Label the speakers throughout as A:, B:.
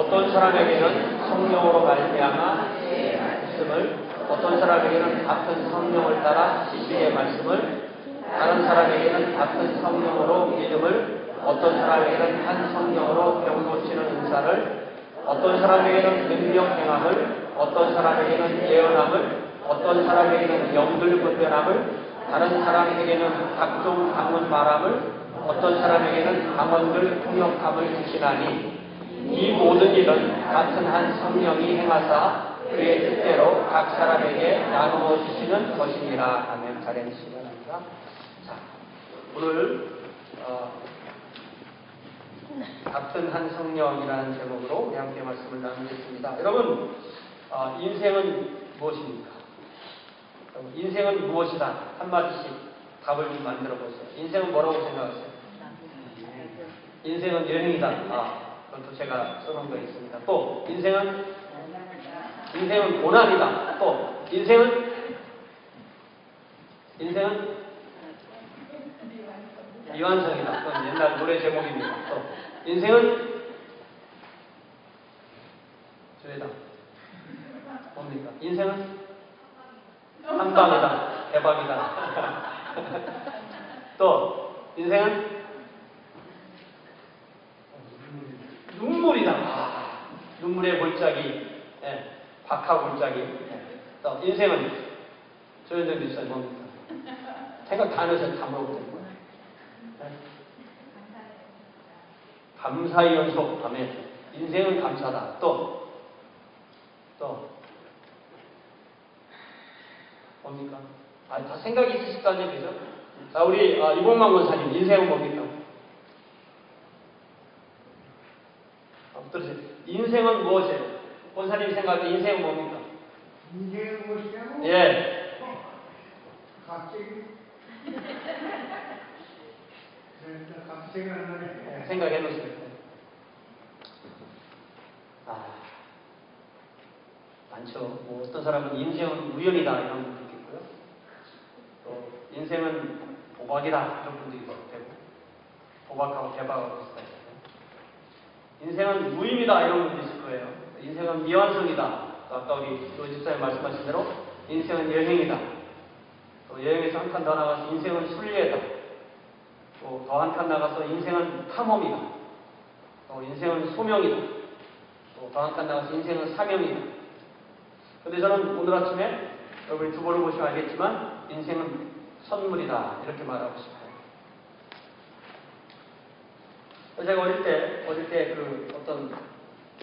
A: 어떤 사람에게는 성령으로 말미암아 말씀을, 어떤 사람에게는 같은 성령을 따라 지식의 말씀을, 다른 사람에게는 같은 성령으로 믿음을, 어떤 사람에게는 한 성령으로 병 고치는 은사를, 어떤 사람에게는 능력 행함을, 어떤 사람에게는 예언함을, 어떤 사람에게는 영들 분별함을, 다른 사람에게는 각종 방언 말함을, 어떤 사람에게는 방언들 통역함을 주시나니 이 모든 일은 같은 한 성령이 행하사 그의 뜻대로 각 사람에게 나누어 주시는 것이니라. 아멘. 잘 해주시기 바랍니다. 자, 오늘 같은 한 성령이라는 제목으로 우리 함께 말씀을 나누겠습니다. 여러분, 인생은 무엇입니까? 인생은 무엇이다? 한마디씩 답을 좀 만들어 보세요. 인생은 뭐라고 생각하세요? 인생은 여행이다. 그것도 제가 써놓은 거 있습니다. 또 인생은 고난이다. 또 인생은 미완성이다. 그건 옛날 노래 제목입니다. 또 인생은 죄다. 뭡니까? 인생은 한방이다. 대박이다. 또 인생은 눈물이다. 눈물의 골짜기, 박하 골짜기. 또 인생은 조현정 교수님 뭡니까? 생각 다 안 해서 다 물어보는 거예요. 감사의 연속. 아멘. 인생은 감사다. 또 뭡니까? 다 생각이 있으실 거 아니에요, 그죠? 자, 우리 이봉만 권사님, 인생은 뭡니까? 들으세요. 인생은 무엇이에요? 권사님이 생각할 때 인생은 뭡니까?
B: 인생은 무엇이냐고?
A: 예.
B: 갑자기 생각나네.
A: 생각해 놓으세요. 많죠. 뭐 어떤 사람은 인생은 우연이다 이런 분도 있고요. 또 인생은 도박이다 이런 분도 있고 되고, 도박하고 대박하고 비슷하죠. 인생은 무의미다 이런 분도 있을 거예요. 인생은 미완성이다. 또 아까 우리 노집사님 말씀하신 대로 인생은 여행이다. 또 여행에서 한 칸 더 나가서 인생은 순례다. 또 더 한 칸 나가서 인생은 탐험이다. 또 인생은 소명이다. 또 더 한 칸 나가서 인생은 사명이다. 그런데 저는 오늘 아침에 여러분이 두 번을 보시면 알겠지만 인생은 선물이다 이렇게 말하고 싶어요. 제가 어릴 때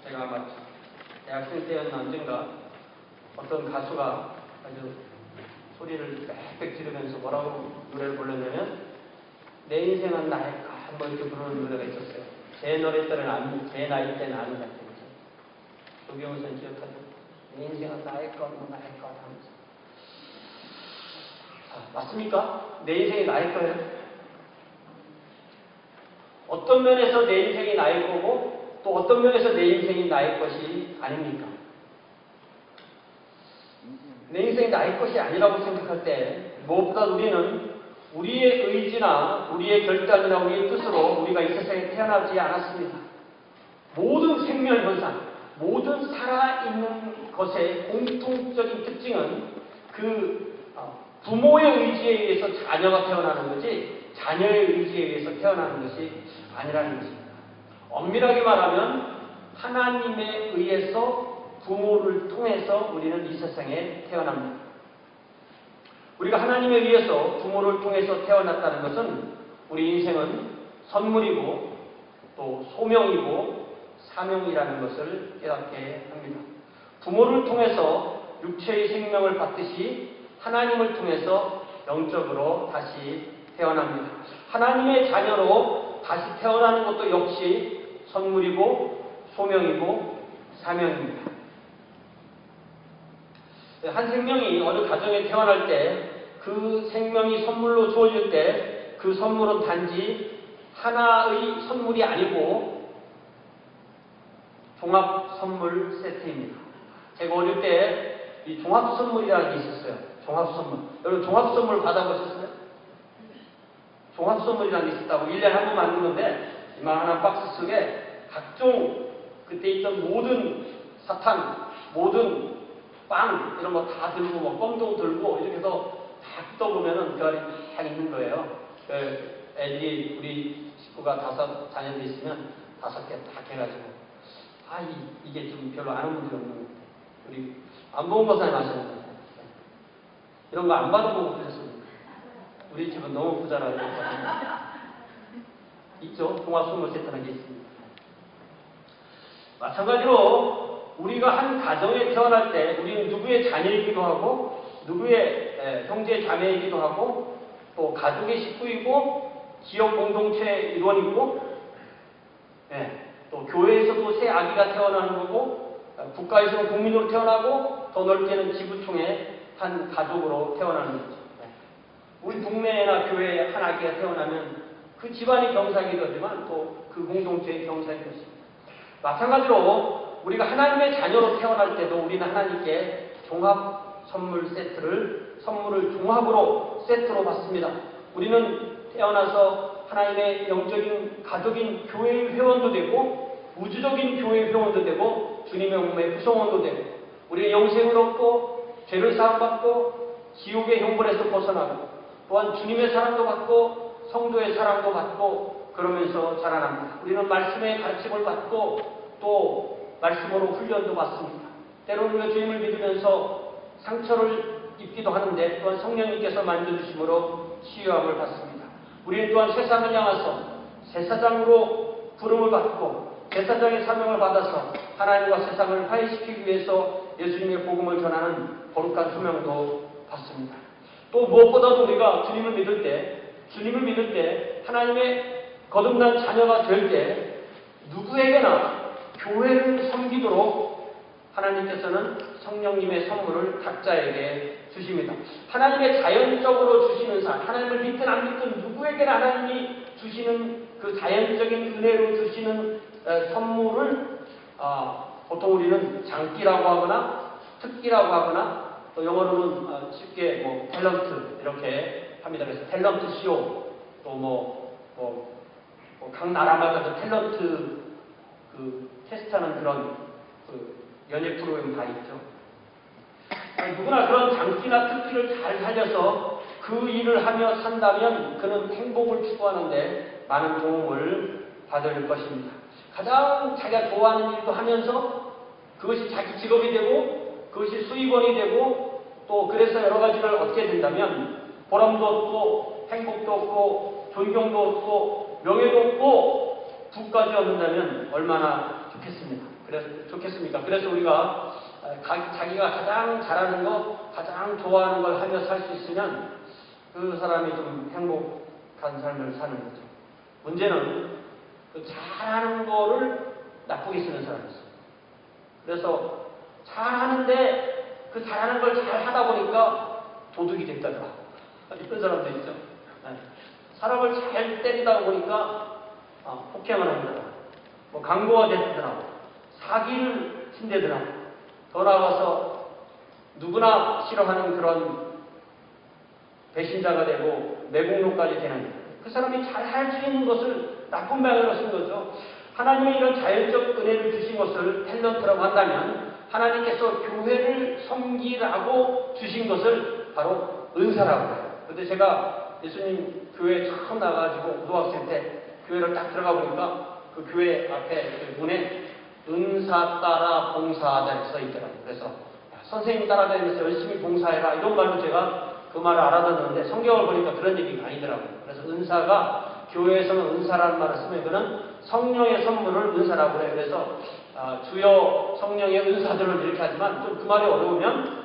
A: 제가 아마 대학생 때였나 언젠가 어떤 가수가 아주 소리를 빽빽 지르면서 뭐라고 노래를 불렀냐면 내 인생은 나의 것 뭐 이렇게 부르는 노래가 있었어요. 제 나이 때는 아는 것 조경선 기억하죠? 내 인생은 나의 것 하면서. 맞습니까? 내 인생이 나의 거예요? 어떤 면에서 내 인생이 나의 거고 또 어떤 면에서 내 인생이 나의 것이 아닙니까? 내 인생이 나의 것이 아니라고 생각할 때 무엇보다 우리는 우리의 의지나 우리의 결단이나 우리의 뜻으로 우리가 이 세상에 태어나지 않았습니다. 모든 생명 현상, 모든 살아있는 것의 공통적인 특징은 그 부모의 의지에 의해서 자녀가 태어나는 거지 자녀의 의지에 의해서 태어나는 것이 아니라는 것입니다. 엄밀하게 말하면 하나님에 의해서 부모를 통해서 우리는 이 세상에 태어납니다. 우리가 하나님에 의해서 부모를 통해서 태어났다는 것은 우리 인생은 선물이고 또 소명이고 사명이라는 것을 깨닫게 합니다. 부모를 통해서 육체의 생명을 받듯이 하나님을 통해서 영적으로 다시 태어납니다. 하나님의 자녀로 다시 태어나는 것도 역시 선물이고 소명이고 사명입니다. 한 생명이 어느 가정에 태어날 때 그 생명이 선물로 주어질 때 그 선물은 단지 하나의 선물이 아니고 종합 선물 세트입니다. 제가 어릴 때 이 종합 선물이라는 게 있었어요. 종합 선물. 여러분 종합 선물 받아보셨어요? 종합 선물이라는 게 있었다고 1년에 한 번 만든 건데 이만한 박스 속에 각종 그때 있던 모든 사탕, 모든 빵 이런 거 다 들고 뭐 껌도 들고 이렇게 해서 다 뜯어보면은 그 안에 다 있는 거예요. 그 애들이 우리 식구가 5 자녀들이 있으면 5개 다 해가지고 이게 좀 별로 아는 분들이 없는 것 같아요. 우리 안 본 것을 마시는 이런 거 안 받아보고 그러셨습니까? 우리 집은 너무 부자라 이런 거 있죠? 종합선물 세트라는 게 있습니다. 마찬가지로 우리가 한 가정에 태어날 때 우리는 누구의 자녀이기도 하고 누구의 형제 자매이기도 하고 또 가족의 식구이고 지역 공동체의 일원이고 또 교회에서도 새 아기가 태어나는 거고 국가에서는 국민으로 태어나고 더 넓게는 지구촌의 한 가족으로 태어나는 거죠. 우리 동네나 교회에 한 아기가 태어나면 그 집안이 경사하게 되지만 또 그 공동체의 경사하게 되습니다. 마찬가지로 우리가 하나님의 자녀로 태어날 때도 우리는 하나님께 종합 선물 세트를 선물을 종합으로 세트로 받습니다. 우리는 태어나서 하나님의 영적인 가족인 교회의 회원도 되고 우주적인 교회의 회원도 되고 주님의 몸의 구성원도 되고 우리는 영생을 얻고 죄를 사함받고 지옥의 형벌에서 벗어나고 또한 주님의 사랑도 받고 성도의 사랑도 받고 그러면서 자라납니다. 우리는 말씀의 가르침을 받고 또 말씀으로 훈련도 받습니다. 때로는 우리가 주님을 믿으면서 상처를 입기도 하는데 또한 성령님께서 만져주심으로 치유함을 받습니다. 우리는 또한 세상을 향해서 제사장으로 부름을 받고 제사장의 사명을 받아서 하나님과 세상을 화해시키기 위해서 예수님의 복음을 전하는 거룩한 소명도 받습니다. 또 무엇보다도 우리가 주님을 믿을 때 하나님의 거듭난 자녀가 될 때 누구에게나 교회를 섬기도록 하나님께서는 성령님의 선물을 각자에게 주십니다. 하나님의 자연적으로 주시는 사, 하나님을 믿든 안 믿든 누구에게나 하나님이 주시는 그 자연적인 은혜로 주시는 선물을 보통 우리는 장기라고 하거나 특기라고 하거나 또 영어로는 쉽게 탤런트 이렇게 합니다. 그래서 탤런트 쇼 또 각 나라마다 탤런트 테스트하는 그런 연예 프로그램 다 있죠. 누구나 그런 장기나 특기를 잘 살려서 그 일을 하며 산다면 그는 행복을 추구하는데 많은 도움을 받을 것입니다. 가장 자기가 좋아하는 일도 하면서 그것이 자기 직업이 되고 그것이 수입원이 되고 또 그래서 여러 가지를 얻게 된다면 보람도 얻고 행복도 얻고 존경도 얻고 명예도 얻고 부까지 얻는다면 얼마나 좋겠습니까? 그래서 우리가 자기가 가장 잘하는 것, 가장 좋아하는 걸 하며 살 수 있으면 그 사람이 좀 행복한 삶을 사는 거죠. 문제는 그 잘하는 거를 나쁘게 쓰는 사람이 있어요. 그래서 잘하는데 그 잘하는 걸 잘 하다 보니까 도둑이 됐다더라. 이런 사람도 있죠. 사람을 잘 때리다 보니까 폭행을 한다더라. 강도가 됐더라. 사기를 친대더라. 더 나아가서 누구나 싫어하는 그런 배신자가 되고 매국노까지 되는 그 사람이 잘 할 수 있는 것을 나쁜 방향으로 쓴 거죠. 하나님이 이런 자연적 은혜를 주신 것을 탤런트라고 한다면 하나님께서 교회를 섬기라고 주신 것을 바로 은사라고 해요. 그런데 제가 예수님 교회에 처음 나가가지고 고등학생 때 교회를 딱 들어가 보니까 그 교회 앞에 그 문에 은사 따라 봉사하다 이렇게 써 있더라고요. 그래서 선생님 따라다니면서 열심히 봉사해라 이런 말로 제가 그 말을 알아듣는데 성경을 보니까 그런 얘기가 아니더라고요. 그래서 은사가 교회에서는 은사라는 말을 쓰면 그는 성령의 선물을 은사라고 해요. 그래서 주여 성령의 은사들을 이렇게 하지만 좀 그 말이 어려우면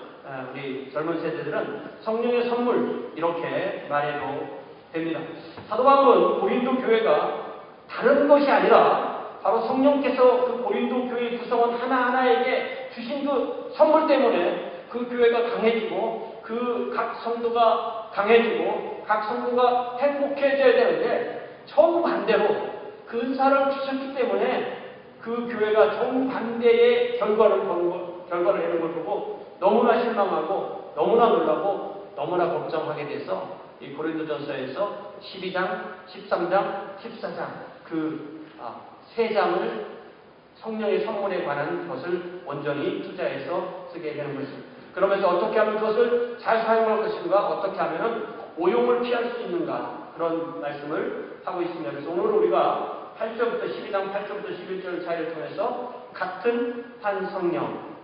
A: 우리 젊은 세대들은 성령의 선물 이렇게 말해도 됩니다. 사도 바울은 고린도 교회가 다른 것이 아니라 바로 성령께서 그 고린도 교회 구성원 하나하나에게 주신 그 선물 때문에 그 교회가 강해지고 그 각 성도가 강해지고 각 성도가 행복해져야 되는데 정반대로 그 은사를 주셨기 때문에 그 교회가 정반대의 결과를 내는 걸 보고 너무나 실망하고 너무나 놀라고 너무나 걱정하게 돼서 이 고린도전서에서 12장, 13장, 14장 그 세 장을 성령의 선물에 관한 것을 온전히 투자해서 쓰게 되는 것입니다. 그러면서 어떻게 하면 그것을 잘 사용할 것인가, 어떻게 하면 오용을 피할 수 있는가, 그런 말씀을 하고 있습니다. 그래서 오늘 우리가 8절부터 12장 8절부터 11절 사이를 통해서 같은 한 성령,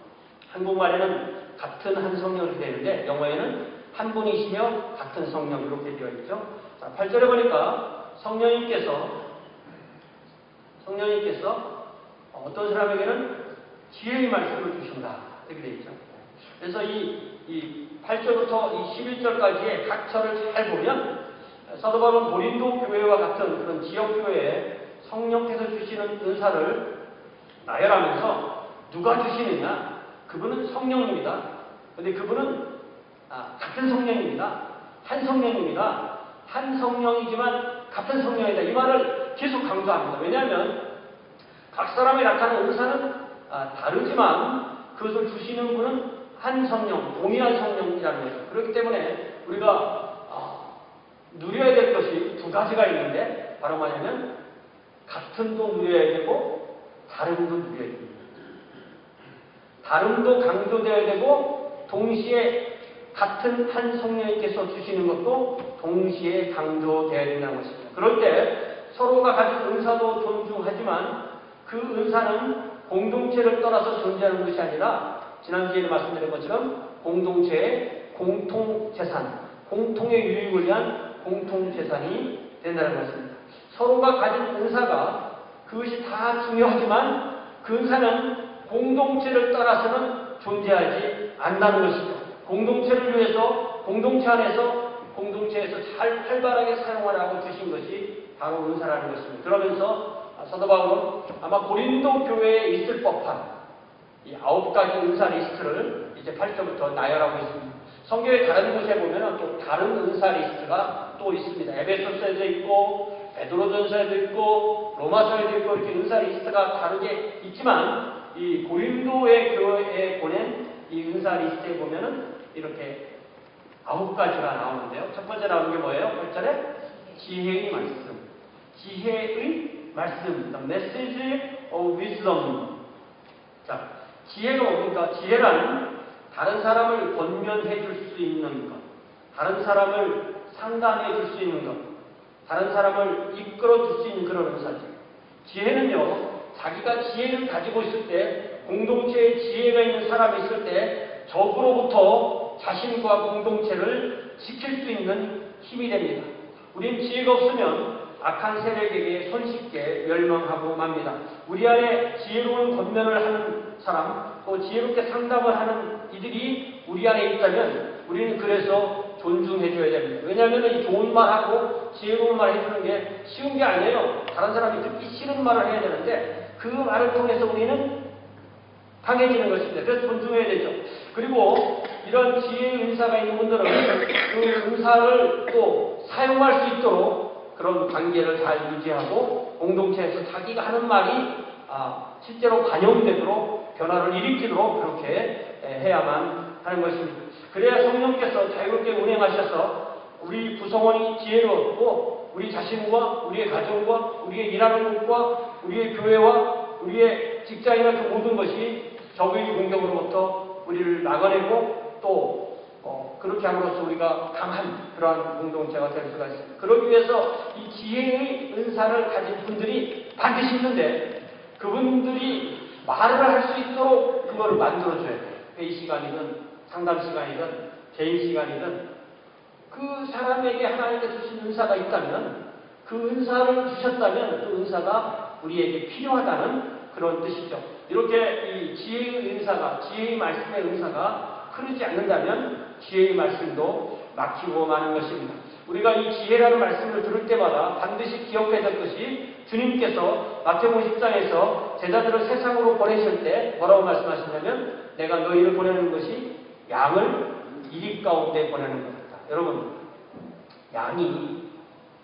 A: 한국말에는 같은 한 성령이 되는데 영어에는 한 분이시며 같은 성령 이렇게 되어 있죠. 자, 8절에 보니까 성령님께서 어떤 사람에게는 지혜의 말씀을 주신다 이렇게 되어 있죠. 그래서 이 8절부터 이 11절까지의 각 절을 잘 보면 사도 바울은 고린도 교회와 같은 그런 지역 교회에 성령께서 주시는 은사를 나열하면서 누가 주시느냐? 그분은 성령입니다. 근데 그분은 같은 성령입니다. 한 성령입니다. 한 성령이지만 같은 성령이다. 이 말을 계속 강조합니다. 왜냐하면 각 사람에 나타나는 은사는 다르지만 그것을 주시는 분은 한 성령, 동일한 성령이라는 거죠. 그렇기 때문에 우리가 누려야 될 것이 두 가지가 있는데 바로 뭐냐면 같은도 누려야 되고 다름도 누려야 됩니다. 다름도 강조되어야 되고 동시에 같은 한 성령님께서 주시는 것도 동시에 강조되어야 된다는 것입니다. 그럴 때 서로가 가진 은사도 존중하지만 그 은사는 공동체를 떠나서 존재하는 것이 아니라 지난주에 말씀드린 것처럼 공동체의 공통재산, 공통의 유익을 위한 공통재산이 된다는 것입니다. 서로가 가진 은사가 그것이 다 중요하지만 그 은사는 공동체를 따라서는 존재하지 않는다는 것이죠. 공동체를 위해서 공동체 안에서 공동체에서 잘 활발하게 사용하라고 주신 것이 바로 은사라는 것입니다. 그러면서 사도 바울은 아마 고린도 교회에 있을 법한 이 9가지 은사 리스트를 이제 8절부터 나열하고 있습니다. 성경의 다른 곳에 보면 또 다른 은사 리스트가 또 있습니다. 에베소서에도 있고 베드로전서에도 있고 로마서에도 있고 이렇게 은사 리스트가 다르게 있지만 이 고린도의 교회에 보낸 이 은사 리스트에 보면은 이렇게 9가지가 나오는데요. 첫 번째 나오는 게 뭐예요? 8절에 지혜의 말씀. 지혜의 말씀. The message of wisdom. 자, 지혜가 뭡니까? 지혜란 다른 사람을 권면해 줄 수 있는 것, 다른 사람을 상담해 줄 수 있는 것, 다른 사람을 이끌어 줄 수 있는 그런 은사죠. 지혜는요, 자기가 지혜를 가지고 있을 때, 공동체에 지혜가 있는 사람이 있을 때, 적으로부터 자신과 공동체를 지킬 수 있는 힘이 됩니다. 우린 지혜가 없으면 악한 세력에게 손쉽게 멸망하고 맙니다. 우리 안에 지혜로운 권면을 하는 사람, 또 지혜롭게 상담을 하는 이들이 우리 안에 있다면 우리는 그래서 존중해줘야 됩니다. 왜냐하면 이 좋은 말하고 지혜로운 말 해주는 게 쉬운 게 아니에요. 다른 사람이 듣기 싫은 말을 해야 되는데 그 말을 통해서 우리는 강해지는 것입니다. 그래서 존중해야 되죠. 그리고 이런 지혜의 은사가 있는 분들은 그 은사를 또 사용할 수 있도록 그런 관계를 잘 유지하고 공동체에서 자기가 하는 말이 실제로 반영되도록 변화를 일으키도록 그렇게 해야만 하는 것입니다. 그래야 성령께서 자유롭게 운행하셔서 우리 구성원이 지혜로웠고 우리 자신과 우리의 가정과 우리의 일하는 곳과 우리의 교회와 우리의 직장이나 그 모든 것이 적의 공격으로부터 우리를 막아내고 또 그렇게 함으로써 우리가 강한 그러한 공동체가 될 수가 있습니다. 그러기 위해서 이 지혜의 은사를 가진 분들이 반드시 있는데 그분들이 말을 할 수 있도록 그거를 만들어줘야 돼요. 회의 시간이든 상담 시간이든 개인 시간이든 그 사람에게 하나님께서 주신 은사가 있다면 그 은사를 주셨다면 그 은사가 우리에게 필요하다는 그런 뜻이죠. 이렇게 이 지혜의 은사가, 지혜의 말씀의 은사가 흐르지 않는다면 지혜의 말씀도 막히고 마는 것입니다. 우리가 이 지혜라는 말씀을 들을 때마다 반드시 기억해야 될 것이 주님께서 마태복음 10장에서 제자들을 세상으로 보내실 때 뭐라고 말씀하시냐면 내가 너희를 보내는 것이 양을 이리 가운데 보내는 것 같다. 여러분, 양이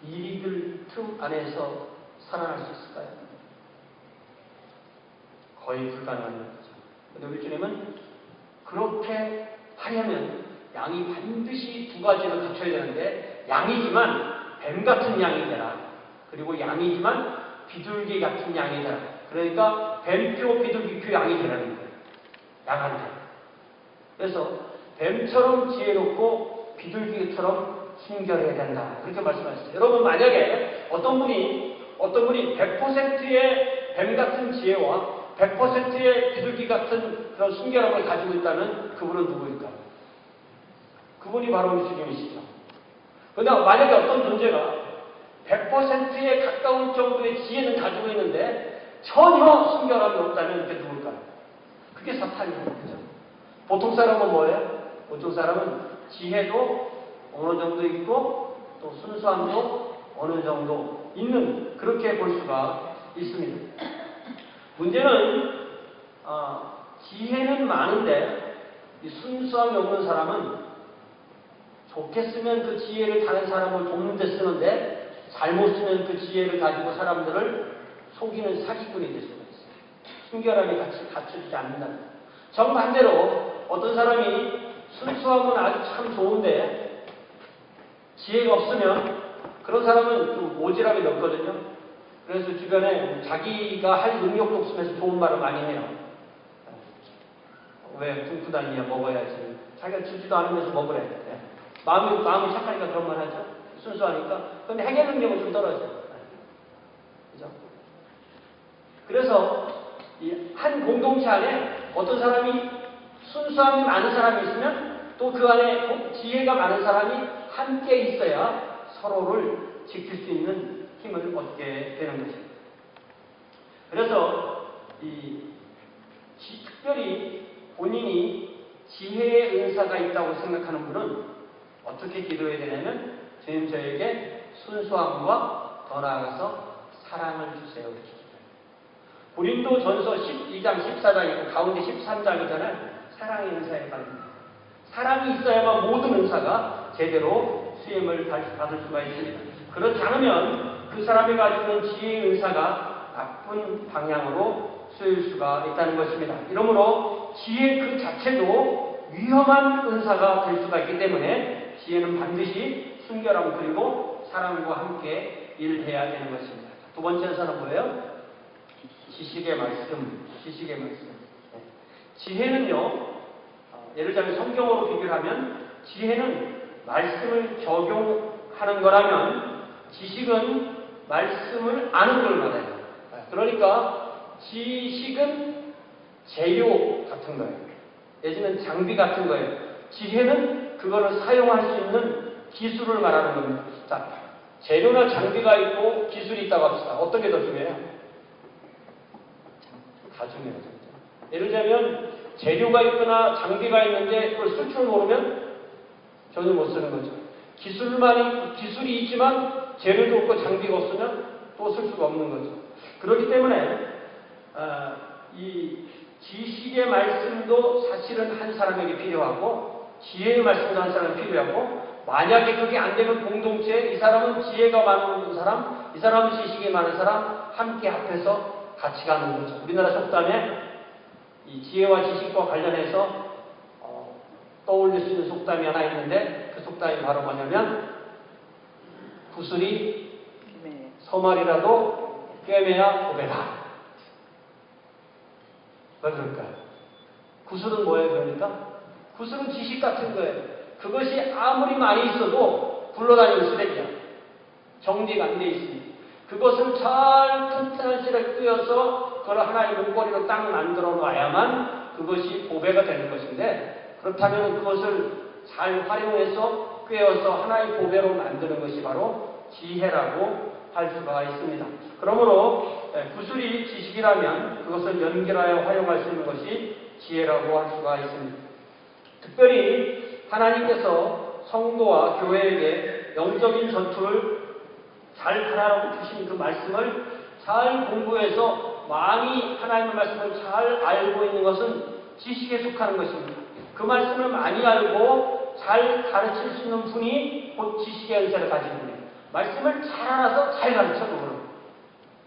A: 이리들 틈 안에서 살아날 수 있을까요? 거의 불가능한 거죠. 그런데 우리 주님은 그렇게 하려면 양이 반드시 두 가지를 갖춰야 되는데 양이지만 뱀 같은 양이 되라. 그리고 양이지만 비둘기 같은 양이 되라. 그러니까 뱀표 비둘기표 양이 되라는 거예요. 양한테. 그래서 뱀처럼 지혜롭고 비둘기처럼 순결해야 된다. 그렇게 말씀하셨어요. 여러분 만약에 어떤 분이 100%의 뱀 같은 지혜와 100%의 비둘기 같은 그런 순결함을 가지고 있다면 그분은 누구일까요? 그분이 바로 주님이시죠. 그러나 만약에 어떤 존재가 100%에 가까운 정도의 지혜는 가지고 있는데 전혀 순결함이 없다면 그게 누굴까요? 그게 사탄이에요. 그죠? 보통 사람은 뭐예요? 보통 사람은 지혜도 어느 정도 있고 또 순수함도 어느 정도 있는, 그렇게 볼 수가 있습니다. 문제는 지혜는 많은데 이 순수함이 없는 사람은 좋게 쓰면 그 지혜를 다른 사람을 돕는 데 쓰는데 잘못 쓰면 그 지혜를 가지고 사람들을 속이는 사기꾼이 될 수가 있어요. 순결함이 같이 갖춰지지 않는다. 정반대로 어떤 사람이 순수함은 아주 참 좋은데 지혜가 없으면 그런 사람은 좀 오지랖이 넓거든요. 그래서 주변에 자기가 할 능력도 없으면서 좋은 말을 많이 해요. 왜 굶고 다니냐, 먹어야지. 자기가 주지도 않으면서 먹으래. 네. 마음이 착하니까 그런 말 하죠. 순수하니까. 그런데 행위 능력은 좀 떨어져요. 그죠? 그래서 이 한 공동체 안에 어떤 사람이 순수함이 많은 사람이 있으면 또 그 안에 지혜가 많은 사람이 함께 있어야 서로를 지킬 수 있는 힘을 얻게 되는 것입니다. 그래서 특별히 본인이 지혜의 은사가 있다고 생각하는 분은 어떻게 기도해야 되냐면 주님 저에게 순수함과 더 나아가서 사랑을 주세요. 이렇게 기도해요. 고린도전서 12장 14장이고 가운데 13장이잖아요. 사랑의 은사에 관합니다. 사랑이 있어야만 모든 은사가 제대로 수임을 받을 수가 있습니다. 그렇지 않으면 그 사람이 가지고 있는 지혜의 은사가 나쁜 방향으로 쓰일 수가 있다는 것입니다. 이러므로 지혜 그 자체도 위험한 은사가 될 수가 있기 때문에 지혜는 반드시 순결함 그리고 사랑과 함께 일해야 되는 것입니다. 두 번째 은사는 뭐예요? 지식의 말씀. 지식의 말씀. 지혜는요, 예를 들면 성경으로 비교를 하면 지혜는 말씀을 적용하는 거라면 지식은 말씀을 아는 걸 말해요. 그러니까 지식은 재료 같은 거예요. 내지는 장비 같은 거예요. 지혜는 그거를 사용할 수 있는 기술을 말하는 겁니다. 자, 재료나 장비가 있고 기술이 있다고 합시다. 어떤 게 더 중요해요? 다 중요해요. 예를 들면 재료가 있거나 장비가 있는데 그걸 쓸 줄 모르면 전혀 못 쓰는 거죠. 기술이 있지만 재료도 없고 장비가 없으면 또 쓸 수가 없는 거죠. 그렇기 때문에 이 지식의 말씀도 사실은 한 사람에게 필요하고 지혜의 말씀도 한 사람에게 필요하고 만약에 그게 안 되면 공동체 이 사람은 지혜가 많은 사람, 이 사람은 지식이 많은 사람 함께 합해서 같이 가는 거죠. 우리나라 속담에 이 지혜와 지식과 관련해서 떠올릴 수 있는 속담이 하나 있는데 그 속담이 바로 뭐냐면 구슬이 서말이라도 꿰매야 고배다. 왜 그럴까요? 구슬은 뭐예요? 그러니까 구슬은 지식 같은 거예요. 그것이 아무리 많이 있어도 굴러다니는 쓰레기야. 정리가 안 돼 있으니 그것을 잘 튼튼한 실에 꿰어서 그걸 하나의 목걸이로 딱 만들어 놔야만 그것이 보배가 되는 것인데 그렇다면 그것을 잘 활용해서 꿰어서 하나의 보배로 만드는 것이 바로 지혜라고 할 수가 있습니다. 그러므로 구슬이 지식이라면 그것을 연결하여 활용할 수 있는 것이 지혜라고 할 수가 있습니다. 특별히 하나님께서 성도와 교회에게 영적인 전투를 잘 하라고 주신 그 말씀을 잘 공부해서 많이 하나님의 말씀을 잘 알고 있는 것은 지식에 속하는 것입니다. 그 말씀을 많이 알고 잘 가르칠 수 있는 분이 곧 지식의 은사를 가지는 분이에요. 말씀을 잘 알아서 잘 가르쳐 그러는.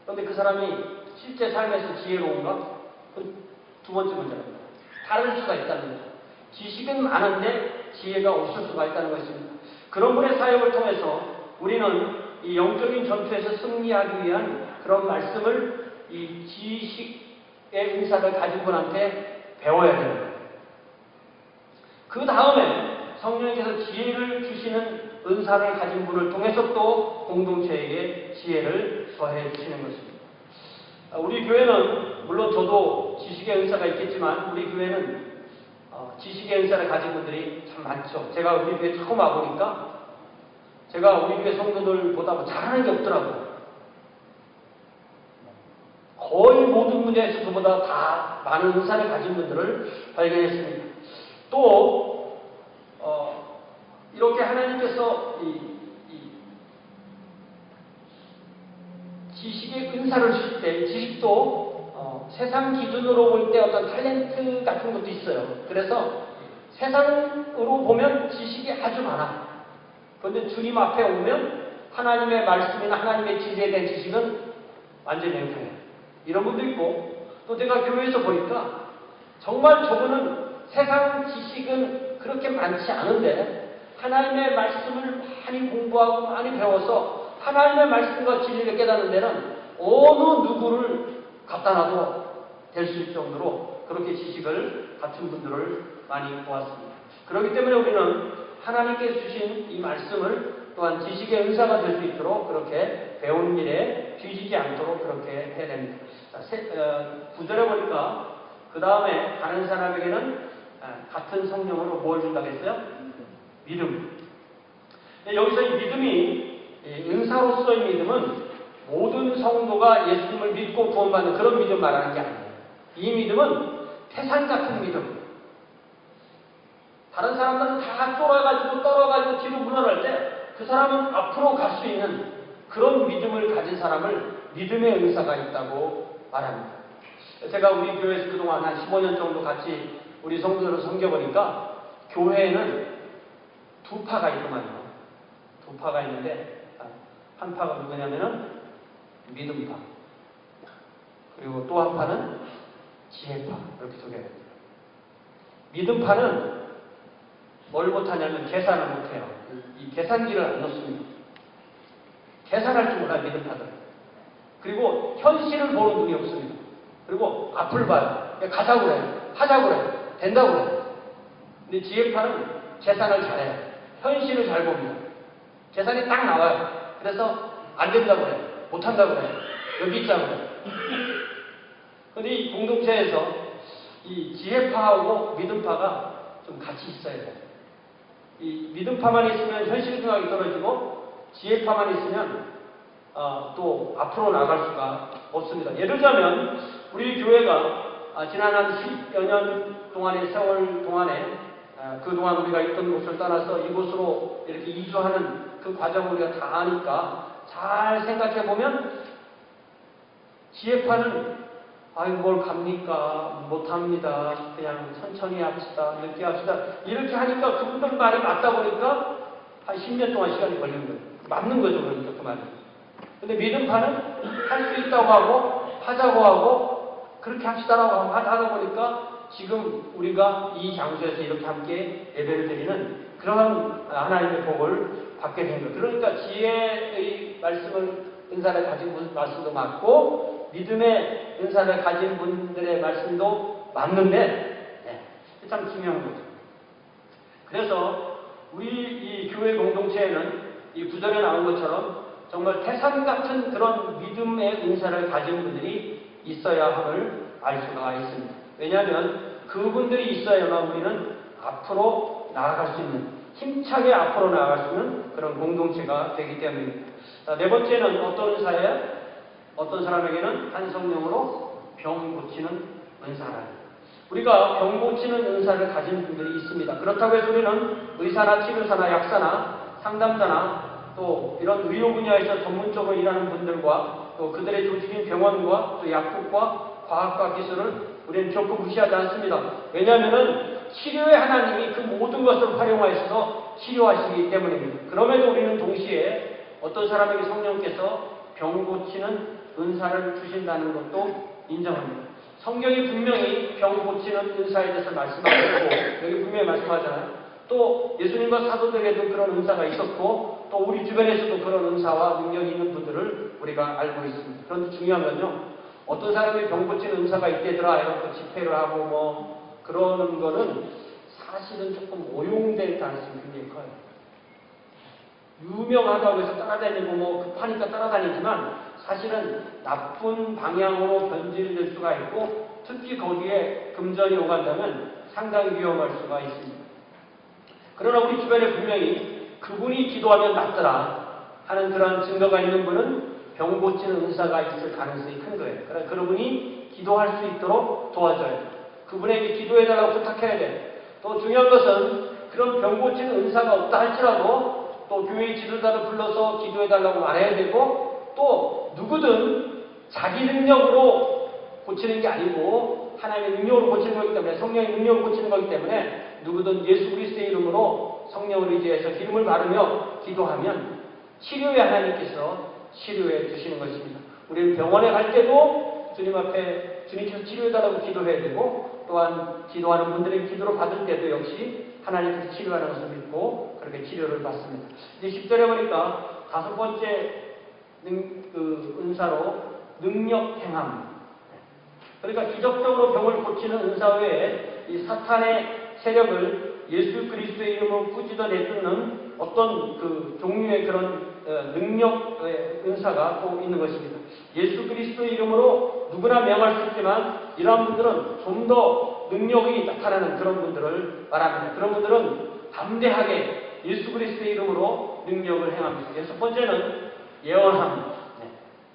A: 그런데 그 사람이 실제 삶에서 지혜로운가? 그 두 번째 문제입니다. 다를 수가 있다는 거죠. 지식은 많은데 지혜가 없을 수가 있다는 것입니다. 그런 분의 사역을 통해서 우리는 이 영적인 전투에서 승리하기 위한 그런 말씀을 이 지식 은사를 가진 분한테 배워야 됩니다. 그 다음에 성령께서 지혜를 주시는 은사를 가진 분을 통해서 또 공동체에게 지혜를 더해 주시는 것입니다. 우리 교회는 물론 저도 지식의 은사가 있겠지만 우리 교회는 지식의 은사를 가진 분들이 참 많죠. 제가 우리 교회 처음 와보니까 제가 우리 교회 성도들보다 잘하는 게 없더라고요. 거의 모든 분야에서 저보다 다 많은 은사를 가진 분들을 발견했습니다. 또 이렇게 하나님께서 지식의 은사를 주실 때 지식도 세상 기준으로 볼 때 어떤 탤런트 같은 것도 있어요. 그래서 세상으로 보면 지식이 아주 많아. 그런데 주님 앞에 오면 하나님의 말씀이나 하나님의 지혜에 대한 지식은 완전히 맹탕해요. 이런 분도 있고, 또 제가 교회에서 보니까 정말 저분은 세상 지식은 그렇게 많지 않은데 하나님의 말씀을 많이 공부하고 많이 배워서 하나님의 말씀과 진리를 깨닫는 데는 어느 누구를 갖다 놔도 될 수 있을 정도로 그렇게 지식을 갖춘 분들을 많이 보았습니다. 그렇기 때문에 우리는 하나님께서 주신 이 말씀을 또한 지식의 은사가 될 수 있도록 그렇게 배우는 일에 뒤지지 않도록 그렇게 해야 됩니다. 9절에 보니까 그 다음에 다른 사람에게는 같은 성령으로 뭘 준다고 했어요? 믿음. 여기서 이 믿음이 은사로서의 믿음은 모든 성도가 예수님을 믿고 구원받는 그런 믿음 말하는 게 아니에요. 이 믿음은 태산 같은 믿음. 다른 사람들은 다 쫄아가지고 떨어가지고 뒤로 물러날 때 그 사람은 앞으로 갈 수 있는 그런 믿음을 가진 사람을 믿음의 은사가 있다고 말합니다. 제가 우리 교회에서 그동안 한 15년 정도 같이 우리 성도들을 섬겨보니까 교회에는 두 파가 있더만요. 두 파가 있는데 한 파가 누구냐면은 믿음파, 그리고 또 한 파는 지혜파, 이렇게 두 개가 됩니다. 믿음파는 뭘 못하냐면 계산을 못해요. 이 계산기를 안 넣습니다. 계산할 줄 몰라요, 믿음파들. 그리고 현실을 보는 눈이 없습니다. 그리고 앞을 봐요. 가자고 그래요. 하자고 그래요. 된다고 그래요. 근데 지혜파는 계산을 잘해요. 현실을 잘 봅니다. 계산이 딱 나와요. 그래서 안 된다고 그래요. 못한다고 그래요. 여기 있자고 그래요. 근데 이 공동체에서 이 지혜파하고 믿음파가 좀 같이 있어야 돼요. 이 믿음파만 있으면 현실 생각이 떨어지고 지혜파만 있으면 또 앞으로 나갈 수가 없습니다. 예를 들자면 우리 교회가 지난 한 10여 년 동안의 세월 동안에 그동안 우리가 있던 곳을 떠나서 이곳으로 이렇게 이주하는 그 과정을 우리가 다 아니까 잘 생각해 보면 지혜파는 아유 뭘 갑니까? 못합니다. 그냥 천천히 합시다. 늦게 합시다. 이렇게 하니까 그분들 말이 맞다 보니까 한 10년 동안 시간이 걸린 거예요. 맞는 거죠. 그러니까 그 말이. 근데 믿음파는 할 수 있다고 하고 하자고 하고 그렇게 합시다라고 하다 보니까 지금 우리가 이 장소에서 이렇게 함께 예배를 드리는 그런 하나님의 복을 받게 된 거예요. 그러니까 지혜의 말씀을 은사를 가진 분 말씀도 맞고 믿음의 은사를 가진 분들의 말씀도 맞는데 참 중요한 거죠. 그래서 우리 이 교회 공동체에는 이 구절에 나온 것처럼 정말 태산 같은 그런 믿음의 은사를 가진 분들이 있어야 함을 알 수가 있습니다. 왜냐하면 그분들이 있어야만 우리는 앞으로 나아갈 수 있는, 힘차게 앞으로 나아갈 수 있는 그런 공동체가 되기 때문입니다. 자, 네 번째는 어떤 은사예요? 어떤 사람에게는 한 성령으로 병 고치는 은사라. 우리가 병 고치는 은사를 가진 분들이 있습니다. 그렇다고 해서 우리는 의사나 치료사나 약사나 상담자나 또 이런 의료 분야에서 전문적으로 일하는 분들과 또 그들의 조직인 병원과 또 약국과 과학과 기술을 우리는 결코 무시하지 않습니다. 왜냐하면 치료의 하나님이 그 모든 것을 활용하셔서 치료하시기 때문입니다. 그럼에도 우리는 동시에 어떤 사람에게 성령께서 병 고치는 은사를 주신다는 것도 인정합니다. 성경이 분명히 병 고치는 은사에 대해서 말씀하고 있고 여기 분명히 말씀하잖아요. 또 예수님과 사도들에게도 그런 은사가 있었고 또 우리 주변에서도 그런 은사와 능력이 있는 분들을 우리가 알고 있습니다. 그런데 중요한 건요. 어떤 사람이 병 고치는 은사가 있대더라 이렇게 집회를 하고 뭐 그러는 거는 사실은 조금 오용될 가능성이 굉장히 커요. 유명하다고 해서 따라다니고 뭐 급하니까 따라다니지만 사실은 나쁜 방향으로 변질될 수가 있고 특히 거기에 금전이 오간다면 상당히 위험할 수가 있습니다. 그러나 우리 주변에 분명히 그분이 기도하면 낫더라 하는 그런 증거가 있는 분은 병 고치는 은사가 있을 가능성이 큰 거예요. 그러나 그분이 기도할 수 있도록 도와줘야 돼요. 그분에게 기도해달라고 부탁해야 돼요. 또 중요한 것은 그런 병 고치는 은사가 없다 할지라도 또 교회 지도자를 불러서 기도해달라고 말해야 되고 또 누구든 자기 능력으로 고치는 게 아니고 하나님의 능력으로 고치는 거기 때문에 성령의 능력으로 고치는 거기 때문에 누구든 예수 그리스도의 이름으로 성령을 의지해서 기름을 바르며 기도하면 치료의 하나님께서 치료해 주시는 것입니다. 우리는 병원에 갈 때도 주님 앞에 주님께서 치료해달라고 기도해야 되고 또한 기도하는 분들의 기도를 받을 때도 역시 하나님께서 치료하는 것을 믿고 그렇게 치료를 받습니다. 이제 10절에 보니까 다섯 번째 은사로 능력 행함. 그러니까 기적적으로 병을 고치는 은사 외에 이 사탄의 세력을 예수 그리스도의 이름으로 꾸짖어 내쫓는 어떤 그 종류의 그런 능력의 은사가 또 있는 것입니다. 예수 그리스도의 이름으로 누구나 명할 수 있지만 이러한 분들은 좀 더 능력이 나타나는 그런 분들을 말합니다. 그런 분들은 담대하게 예수 그리스도의 이름으로 능력을 행합니다. 여섯 번째는 예언함.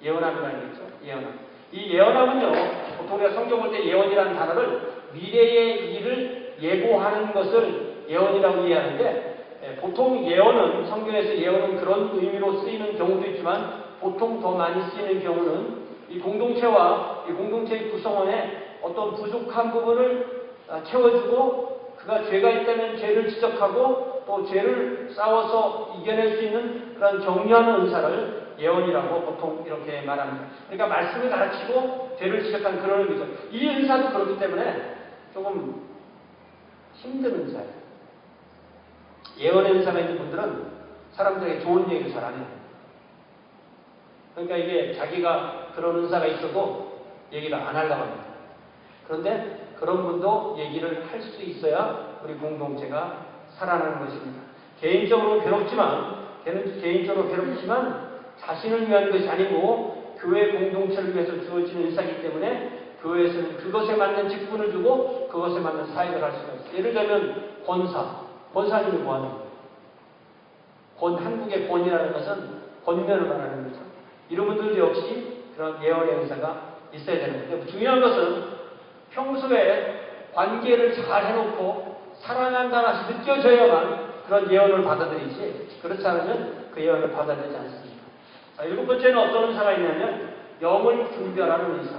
A: 예언함이라는 게 있죠. 예언함. 이 예언함은요, 보통 우리가 성경 볼 때 예언이라는 단어를 미래의 일을 예고하는 것을 예언이라고 이해하는데, 보통 예언은, 성경에서 예언은 그런 의미로 쓰이는 경우도 있지만, 보통 더 많이 쓰이는 경우는 이 공동체와 이 공동체의 구성원에 어떤 부족한 부분을 채워주고, 그가 죄가 있다면 죄를 지적하고, 또 죄를 싸워서 이겨낼 수 있는 그런 격려하는 은사를 예언이라고 보통 이렇게 말합니다. 그러니까 말씀을 가르치고 죄를 지적하는 그런 의미죠. 이 은사도 그렇기 때문에 조금 힘든 은사예요. 예언의 은사가 있는 분들은 사람들에게 좋은 얘기를 잘 안 해요. 그러니까 이게 자기가 그런 은사가 있어도 얘기를 안 하려고 합니다. 그런데 그런 분도 얘기를 할 수 있어야 우리 공동체가 살아나는 것입니다. 개인적으로 괴롭지만 자신을 위한 것이 아니고 교회 공동체를 위해서 주어지는 은사이기 때문에 교회에서는 그것에 맞는 직분을 주고 그것에 맞는 사역을 할 수가 있어요. 예를 들면 권사님이 뭐하는 거예요? 한국의 권이라는 것은 권면을 말하는 거죠. 이런 분들도 역시 그런 예언의 은사가 있어야 되는 거예요. 중요한 것은 평소에 관계를 잘 해놓고 사랑한다는 것이 느껴져야만 그런 예언을 받아들이지 그렇지 않으면 그 예언을 받아들이지 않습니다. 자, 일곱 번째는 어떤 은사가 있냐면 영을 분별하는 은사.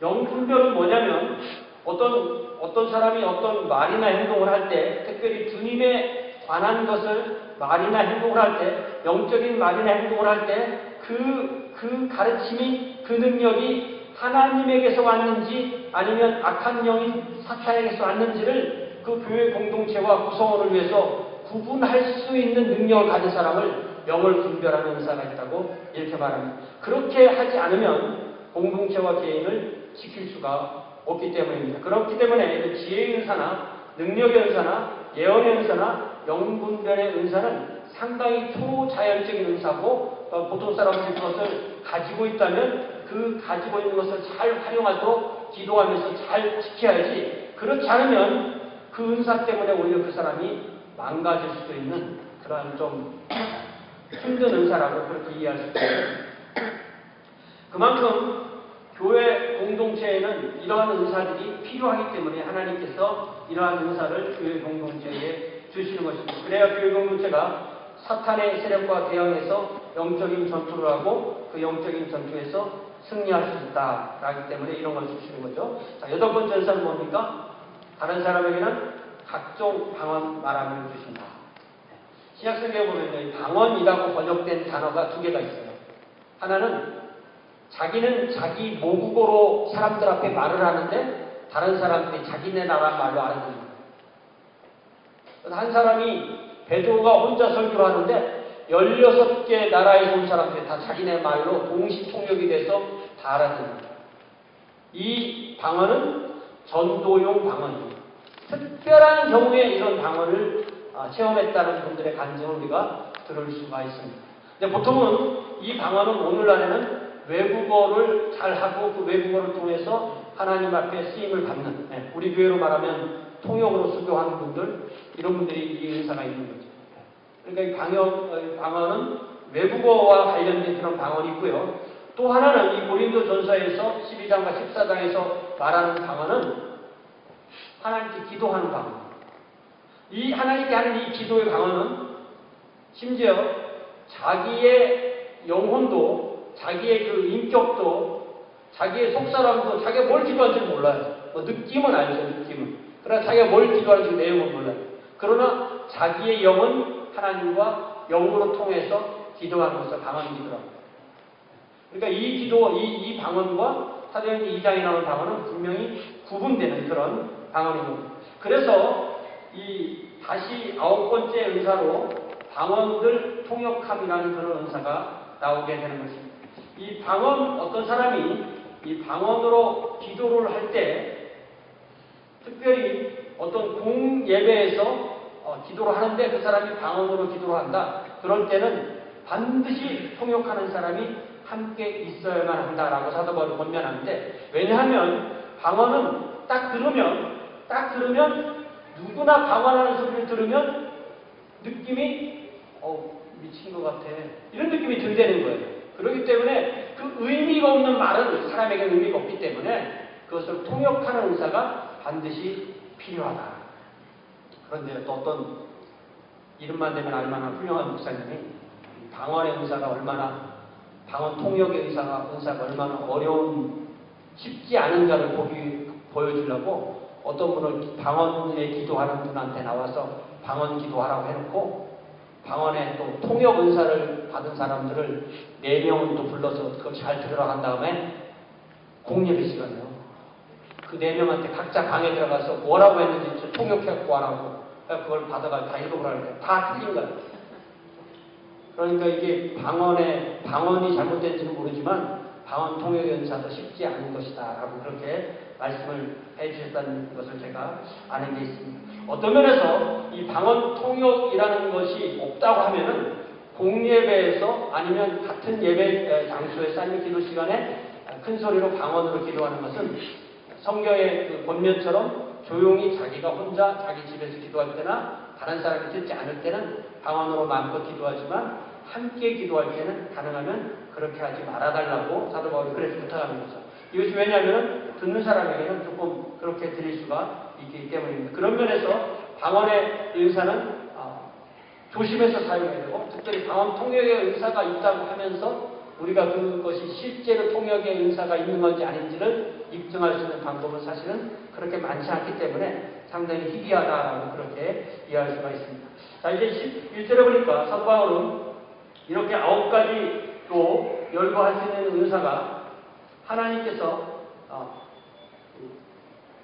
A: 영 분별은 뭐냐면 어떤 사람이 어떤 말이나 행동을 할 때 특별히 주님에 관한 것을 말이나 행동을 할 때 영적인 말이나 행동을 할 때 그 가르침이 그 능력이 하나님에게서 왔는지 아니면 악한 영인 사탄에게서 왔는지를 그 교회 공동체와 구성원을 위해서 구분할 수 있는 능력을 가진 사람을 영을 분별하는 은사가 있다고 이렇게 말합니다. 그렇게 하지 않으면 공동체와 개인을 지킬 수가 없기 때문입니다. 그렇기 때문에 지혜의 은사나 능력의 은사나 예언의 은사나 영분별의 은사는 상당히 초자연적인 은사고 보통 사람들이 그것을 가지고 있다면 그 가지고 있는 것을 잘 활용하도록 기도하면서 잘 지켜야지 그렇지 않으면 그 은사 때문에 오히려 그 사람이 망가질 수도 있는 그러한 좀 힘든 은사라고 그렇게 이해할 수 있습니다. 그만큼 교회 공동체에는 이러한 은사들이 필요하기 때문에 하나님께서 이러한 은사를 교회 공동체에 주시는 것입니다. 그래야 교회 공동체가 사탄의 세력과 대항해서 영적인 전투를 하고 그 영적인 전투에서 승리할 수 있다라기 때문에 이런 걸 주시는 거죠. 자, 여덟 번째 은사는 뭡니까? 다른 사람에게는 각종 방언 말함을 주신다. 신약성경에 보면 방언이라고 번역된 단어가 두 개가 있어요. 하나는 자기는 자기 모국어로 사람들 앞에 말을 하는데 다른 사람들이 자기네 나라 말로 알아듣는 거예요. 한 사람이 베드로가 혼자 설교를 하는데 16개 나라에서 온 사람들이 다 자기네 말로 동시 통역이 돼서 다 알아듣는 이 방언은 전도용 방언이에요. 특별한 경우에 이런 방언을 체험했다는 분들의 간증을 우리가 들을 수가 있습니다. 근데 보통은 이 방언은 오늘날에는 외국어를 잘하고 그 외국어를 통해서 하나님 앞에 쓰임을 받는, 우리 교회로 말하면 통역으로 수교하는 분들, 이런 분들이 이 은사가 있는 거죠. 그러니까 이 방언은 외국어와 관련된 그런 방언이 있고요. 또 하나는 이 고린도 전서에서 12장과 14장에서 말하는 방언은 하나님께 기도하는 방언. 이 하나님께 하는 이 기도의 방언은 심지어 자기의 영혼도, 자기의 그 인격도, 자기의 속사람도 자기가 뭘 기도할지 몰라요. 뭐 느낌은 알죠, 느낌은. 그러나 자기가 뭘 기도하는지 내용은 몰라요. 그러나 자기의 영은 하나님과 영으로 통해서 기도하는 것을 방언 기도라고. 그러니까 이 기도, 이 방언과 사도행전 2장에 나오는 방언은 분명히 구분되는 그런 방언입니다. 그래서 이 다시 9번째 은사로 방언들 통역함이라는 그런 은사가 나오게 되는 것입니다. 이 방언, 어떤 사람이 이 방언으로 기도를 할 때, 특별히 어떤 공예배에서 기도를 하는데 그 사람이 방언으로 기도를 한다. 그럴 때는 반드시 통역하는 사람이 함께 있어야만 한다라고 사도 바울이 권면하는데, 왜냐하면 방언은 딱 들으면 누구나 방언하는 소리를 들으면 느낌이 미친 것 같아, 이런 느낌이 든다는 거예요. 그렇기 때문에 그 의미가 없는 말은 사람에게 의미가 없기 때문에 그것을 통역하는 은사가 반드시 필요하다. 그런데 또 어떤 이름만 되면 알만한 훌륭한 목사님이 방언의 은사가 얼마나, 방언 통역의 은사가 얼마나 어려운, 쉽지 않은 자를 보여주려고 어떤 분을 방언에 기도하는 분한테 나와서 방언 기도하라고 해놓고, 방언에 또 통역 은사를 받은 사람들을 4명을 또 불러서 그걸 잘 들어간 다음에 공예배 시간이요. 그 4명한테 각자 방에 들어가서 뭐라고 했는지 통역해갖고 하라고, 그걸 받아가 다 읽어보라는데 다 틀린 거예요. 그러니까 이게 방언이 잘못된지는 모르지만 방언 통역의 은사도 쉽지 않은 것이다 라고 그렇게 말씀을 해주셨다는 것을 제가 아는 게 있습니다. 어떤 면에서 이 방언 통역이라는 것이 없다고 하면은 공예배에서 아니면 같은 예배 장소에서 아니면 기도 시간에 큰 소리로 방언으로 기도하는 것은 성경의 그 권면처럼 조용히 자기가 혼자 자기 집에서 기도할 때나 다른 사람이 듣지 않을 때는 방언으로 마음껏 기도하지만 함께 기도할 때는 가능하면 그렇게 하지 말아달라고 사도 바울이 그래서 부탁하는 거죠. 이것이 왜냐하면 듣는 사람에게는 조금 그렇게 들릴 수가 있기 때문입니다. 그런 면에서 방언의 은사는 조심해서 사용해야 되고, 특별히 방언 통역의 은사가 있다고 하면서 우리가 그것이 실제로 통역의 은사가 있는 건지 아닌지를 입증할 수 있는 방법은 사실은 그렇게 많지 않기 때문에 상당히 희귀하다라고 그렇게 이해할 수가 있습니다. 자, 이제 11절에 보니까 사도 바울은 이렇게 9가지 또 열거할 수 있는 은사가 하나님께서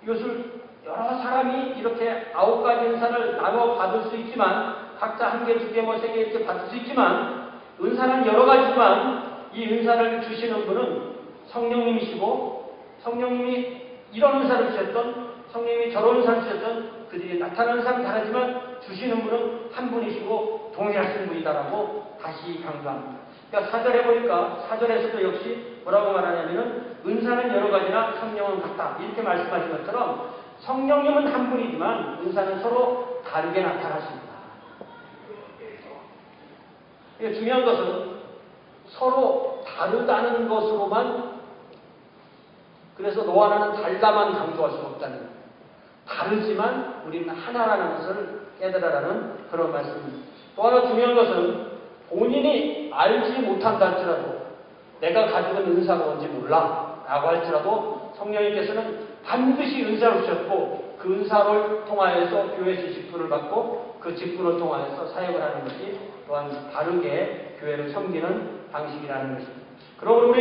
A: 이것을 여러 사람이 이렇게 9가지 은사를 나눠 받을 수 있지만, 각자 1개, 2개, 3개 이렇게 받을 수 있지만, 은사는 여러 가지지만 이 은사를 주시는 분은 성령님이시고, 성령님이 이런 은사를 주셨던, 성령님이 저런 은사를 주셨던, 그들이 나타나는 사람은 다르지만 주시는 분은 한 분이시고 동일하신 분이다라고 다시 강조합니다. 그러니까 4절에 보니까 4절에서도 역시 뭐라고 말하냐면은 은사는 여러 가지나 성령은 같다, 이렇게 말씀하신 것처럼 성령님은 한 분이지만 은사는 서로 다르게 나타나십니다. 중요한 것은 서로 다르다는 것으로만, 그래서 너와 나는 달라만 강조할 수 없다는 거예요. 다르지만 우리는 하나라는 것을 깨달으라는 그런 말씀입니다. 또 하나 중요한 것은 본인이 알지 못한다 할지라도, 내가 가지고 있는 은사가 뭔지 몰라 라고 할지라도 성령님께서는 반드시 은사를 주셨고, 그 은사를 통하여서 교회에서 직분을 받고 그 직분을 통하여서 사역을 하는 것이 또한 바르게 교회를 섬기는 방식이라는 것입니다. 그러므로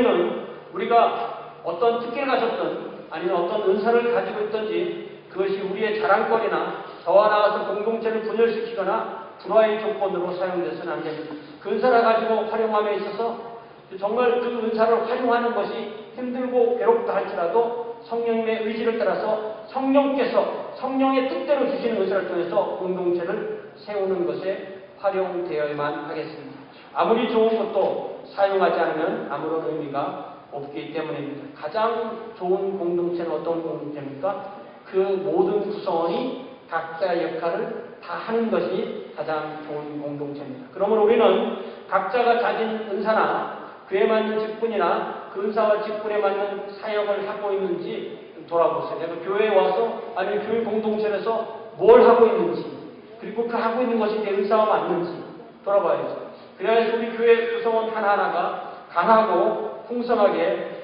A: 우리가 어떤 특権가졌든 아니면 어떤 은사를 가지고 있든지 그것이 우리의 자랑거리나 저와 나가서 공동체를 분열시키거나 불화의 조건으로 사용돼서는 안 됩니다. 그 그 은사를 가지고 활용함에 있어서 정말 그 은사를 활용하는 것이 힘들고 괴롭다 할지라도 성령님의 의지를 따라서 성령께서 성령의 뜻대로 주시는 은사를 통해서 공동체를 세우는 것에 활용되어야만 하겠습니다. 아무리 좋은 것도 사용하지 않으면 아무런 의미가 없기 때문입니다. 가장 좋은 공동체는 어떤 공동체입니까? 그 모든 구성원이 각자의 역할을 다 하는 것이 가장 좋은 공동체입니다. 그러므로 우리는 각자가 가진 은사나 그에 맞는 직분이나 그 은사와 직분에 맞는 사역을 하고 있는지 돌아보세요. 내가 교회에 와서 아니면 교회 공동체에서 뭘 하고 있는지, 그리고 그 하고 있는 것이 내 은사와 맞는지 돌아봐야죠. 그래야지 우리 교회 구성원 하나하나가 강하고 풍성하게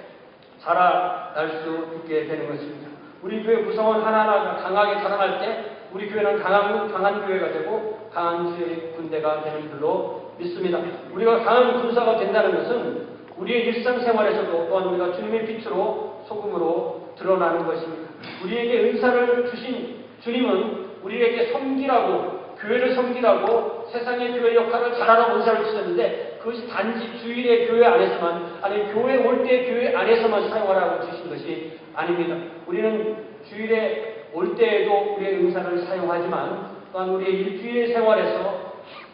A: 자라날 수 있게 되는 것입니다. 우리 교회 구성원 하나하나가 강하게 자라날 때 우리 교회는 강한 교회가 되고 강한 주의 군대가 되는 줄로 믿습니다. 우리가 강한 군사가 된다는 것은 우리의 일상생활에서도 또한 우리가 주님의 빛으로 소금으로 드러나는 것입니다. 우리에게 은사를 주신 주님은 우리에게 섬기라고, 교회를 섬기라고 세상의 교회 역할을 잘하라고 은사를 주셨는데 그것이 단지 주일의 교회 안에서만, 아니 교회 올 때 교회 안에서만 사용하라고 주신 것이 아닙니다. 우리는 주일에 올 때에도 우리의 은사를 사용하지만 또한 우리의 일주일 생활에서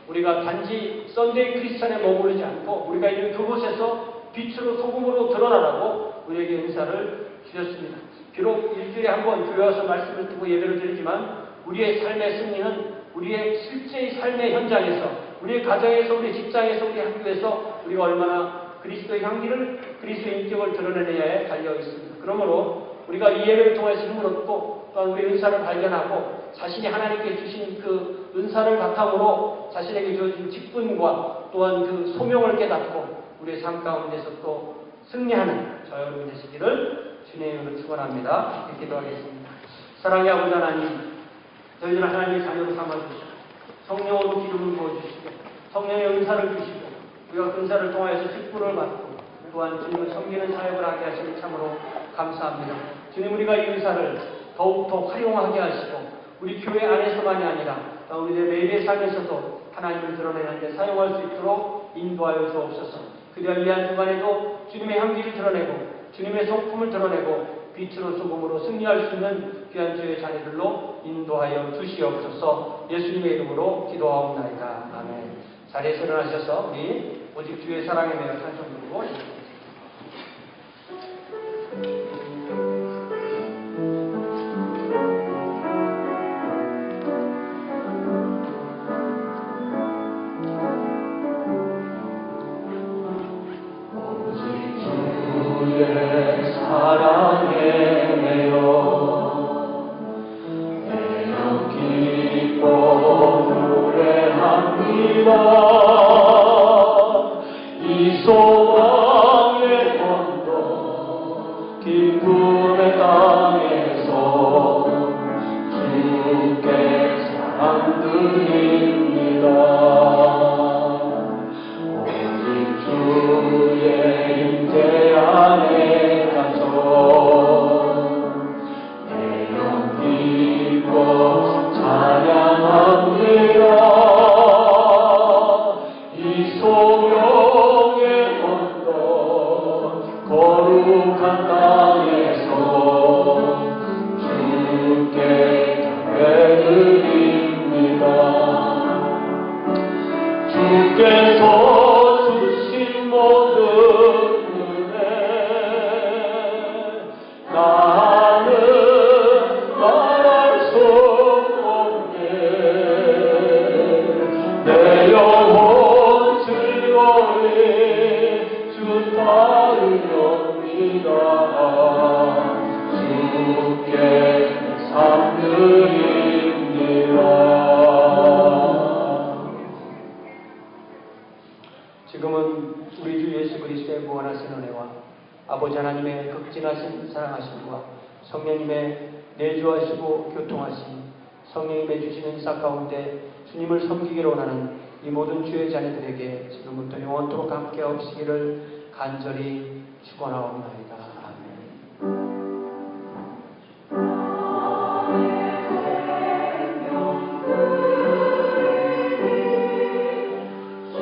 A: 우리가 단지 썬데이 크리스찬에 머무르지 않고 우리가 있는 그곳에서 빛으로 소금으로 드러나라고 우리에게 은사를 주셨습니다. 비록 일주일에 한 번 교회 와서 말씀을 듣고 예배를 드리지만 우리의 삶의 승리는 우리의 실제의 삶의 현장에서, 우리의 가정에서, 우리의 직장에서, 우리 학교에서 우리가 얼마나 그리스도의 향기를, 그리스도의 인격을 드러내느냐에 달려 있습니다. 그러므로 우리가 이 예배를 통해서 힘을 얻고 또한 우리의 은사를 발견하고 자신이 하나님께 주신 그 은사를 바탕으로 자신에게 주어진 직분과 또한 그 소명을 깨닫고 우리의 삶 가운데서 또 승리하는 저와 여러분 되시기를 주님의 이름으로 축원합니다. 기도하겠습니다. 사랑의 아버지 하나님, 저희들은 하나님의 자녀로 삼아주시고 성령으로 기름을 부어주시고 성령의 은사를 주시고 우리가 그 은사를 통하여서 직분을 받고 또한 주님을 섬기는 사역을 하게 하시니 참으로 감사합니다. 주님, 우리가 이 은사를 더욱더 활용하게 하시고 우리 교회 안에서만이 아니라 우리의 매일의 삶에서도 하나님을 드러내는 데 사용할 수 있도록 인도하여 주옵소서. 그리하여 이 한 주간에도 주님의 향기를 드러내고 주님의 성품을 드러내고 빛으로 소금으로 승리할 수 있는 귀한 주의 자녀들로 인도하여 주시옵소서. 예수님의 이름으로 기도하옵나이다. 아멘. 자리에서 일어나셔서 우리 오직 주의 사랑에 매여 찬송 부르고
C: 사랑에 매여 매여 기뻐 노래합니다. 이 소망의 언덕 기쁨의 땅에서 주께 사랑 드립니다. 오직 주의 임재 안에 내영 기뻐 찬양합니다. 이 소명의 언덕 거룩한 땅에서 주께 예배드립니다. 주께서 주신 모든 나는 말할 수 없네. 내 영혼 즐거이 주 따르렵니다. 주께 삶 드립니다.
A: 지금은 우리 주 예수 그리스도의 무한하신 은혜와 아버지 하나님의 극진하신 사랑하심과 성령님의 내주하시고 교통하심, 성령님의 주시는 은사 가운데 주님을 섬기기로 원하는 이 모든 주의 자녀들에게 지금부터 영원토록 함께 하시기를 간절히 축원하옵나이다. 아멘.
C: 주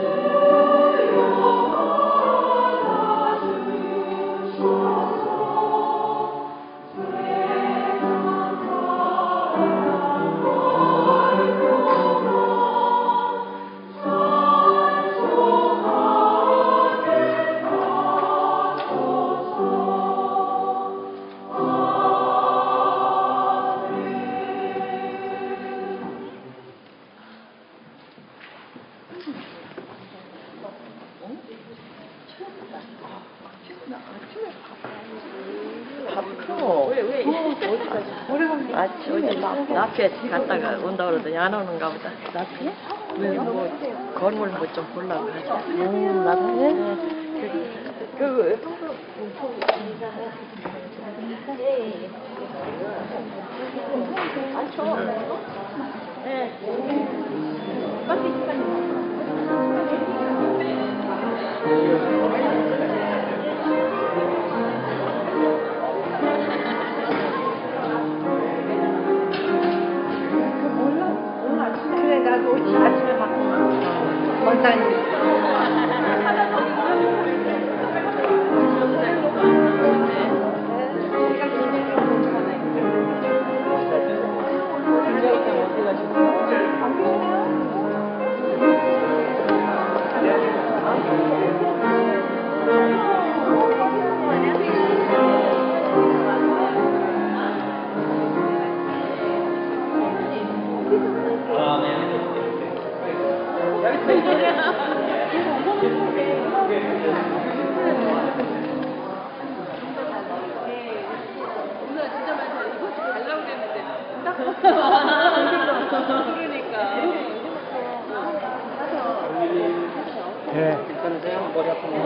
D: 어디 나피에 갔다가 온다 그러더니 안 오는가 보다.
E: 나피에?
D: 왜요? 뭐 건물 뭐 좀 보려고 하자.
E: 나피에?
D: 그
E: 그래 나도 아침에 봤구나. 원장님.
A: 괜찮으세요? 머리 아픈 거?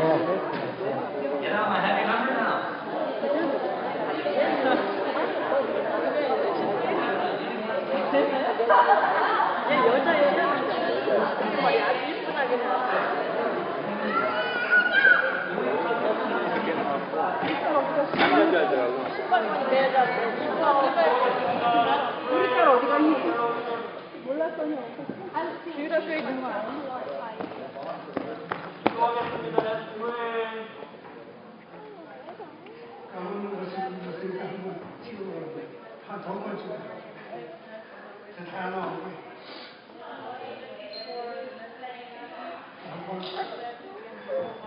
B: 가보는 것은 무슨 한번 찍어보는데 한두번 찍어. 다 나오고. 한번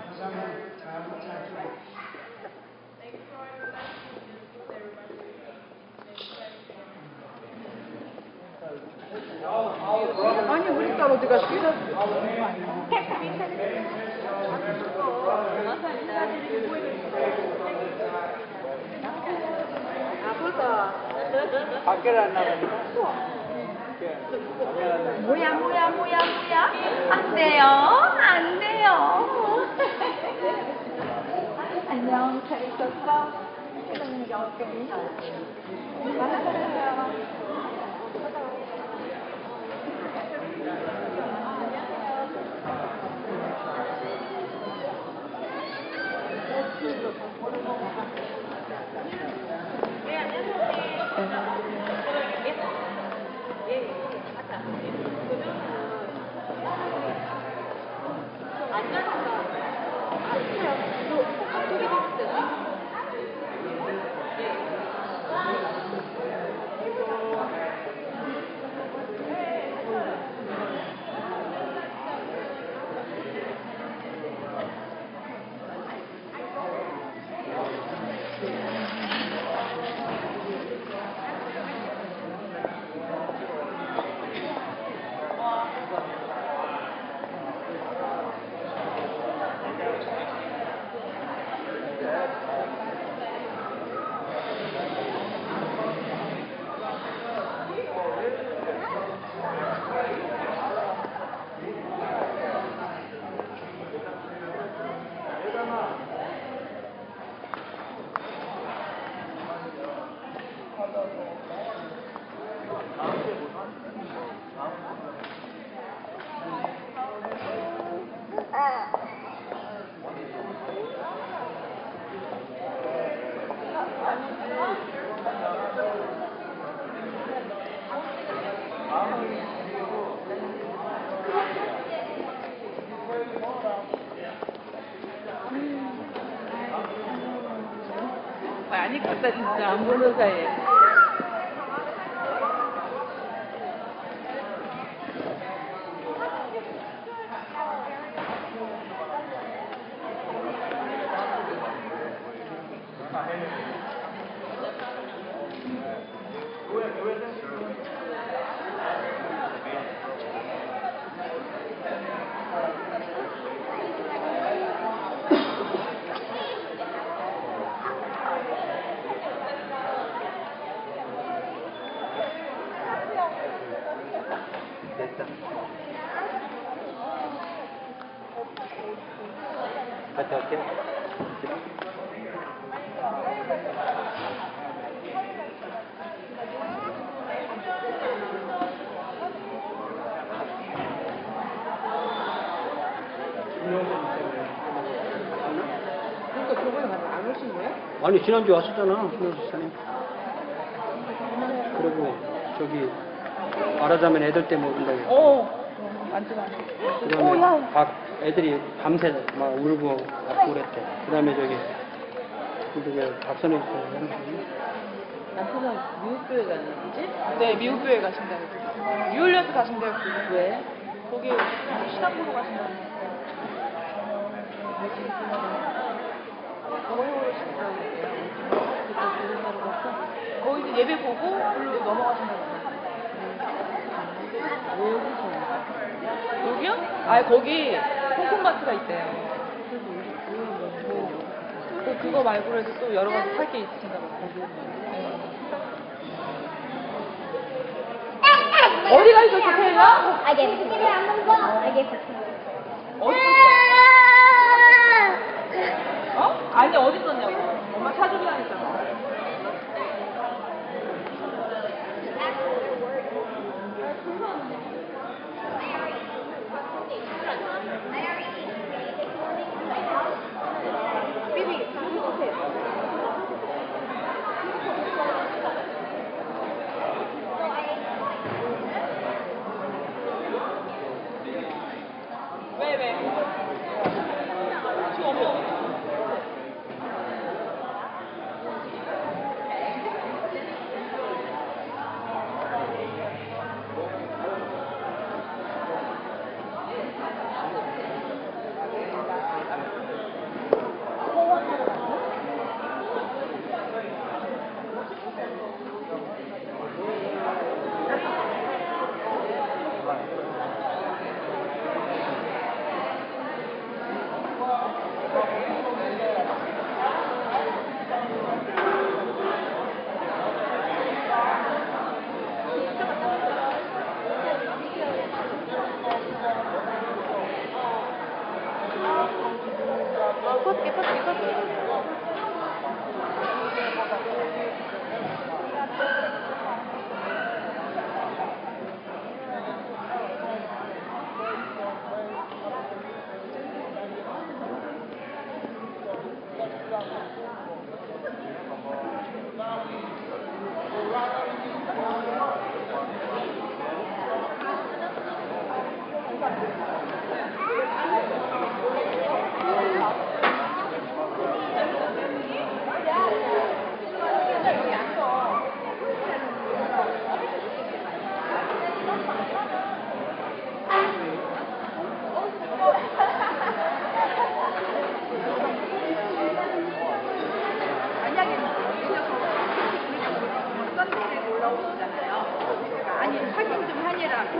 B: 화장을 잘 짜주고.
E: 아니 우리 딸 어디 갔어?
F: 뭐야? 안 돼요? 안 돼요. 안녕, 잘 있었어? 그럼 여기.
E: 많이 컸다 진짜 안 보는 사이에.
A: 됐다. 갔다 올게.
E: 그러니까 저번에 안 오신 거예요?
A: 아니 지난주에 왔었잖아 신호수사님. 그리고 저기 말하자면 애들 때문에 온다고.
E: 앉으면
A: 그다음에 애들이 밤새 막 울고 아프고 그랬대. 그다음에 저기 박선혜 씨는
D: 남편은 미국교회 가는 거지?
E: 네, 미국 교회 가신다고. 뉴올리언스 가신대요.
D: 왜?
E: 거기 신앙 보러 가신다고. 거기 이제 예배 보고 글로 넘어가신다고.
D: 왜 여기서?
E: 여기요? 아, 거기 홍콩마트가 있대요. 그거 말고 해서 또 여러 가지 살 게 있으신가 봐요. 어디 가 있었어, 태희가?
F: I gave it to you. I gave it to you.
E: 어디 있었어? 어? 아니, 어디 있었냐고. 엄마 사주기 다녔잖아. 왜? 지금 엄마 어디 있어?
F: 아니, 확인 좀 하니라고.